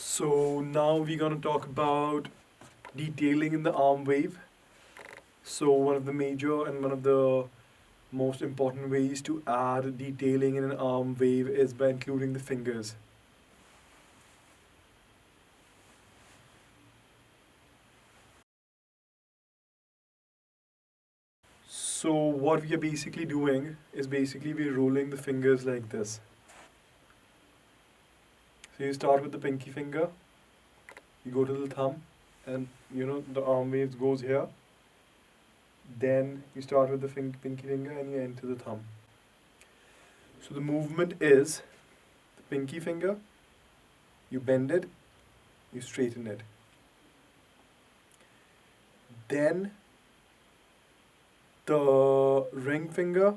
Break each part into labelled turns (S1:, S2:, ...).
S1: So now we're gonna talk about detailing in the arm wave. So one of the major and one of the most important ways to add detailing in an arm wave is by including the fingers. So what we are basically doing is basically we're rolling the fingers like this. So you start with the pinky finger, you go to the thumb, and the arm waves goes here. Then you start with the pinky finger and you enter the thumb. So the movement is the pinky finger, you bend it, you straighten it. Then the ring finger,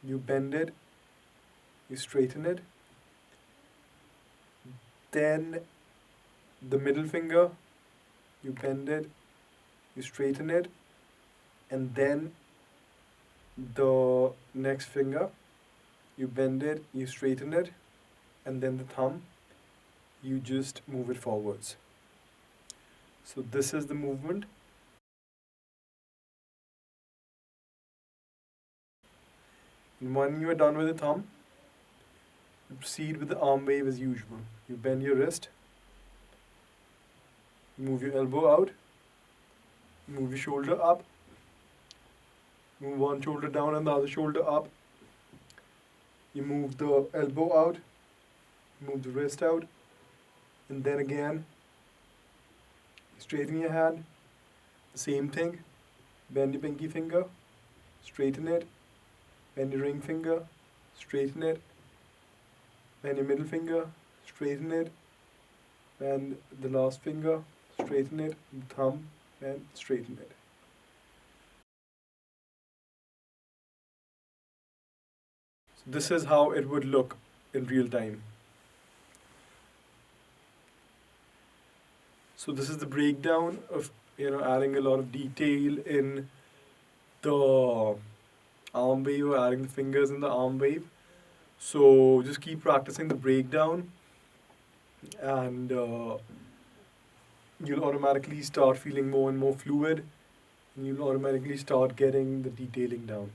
S1: you bend it, you straighten it. Then the middle finger, you bend it, you straighten it. And then the next finger, you bend it, you straighten it. And then the thumb, you just move it forwards. So this is the movement. And when you are done with the thumb, you proceed with the arm wave as usual. You bend your wrist, move your elbow out, move your shoulder up, move one shoulder down and the other shoulder up. You move the elbow out, move the wrist out, and then again, straighten your hand. Same thing, bend your pinky finger, straighten it, bend your ring finger, straighten it, bend your middle finger, straighten it, bend the last finger, straighten it, thumb, and straighten it. So this is how it would look in real time. So this is the breakdown of adding a lot of detail in the arm wave or adding the fingers in the arm wave. So just keep practicing the breakdown and you'll automatically start feeling more and more fluid and you'll automatically start getting the detailing down.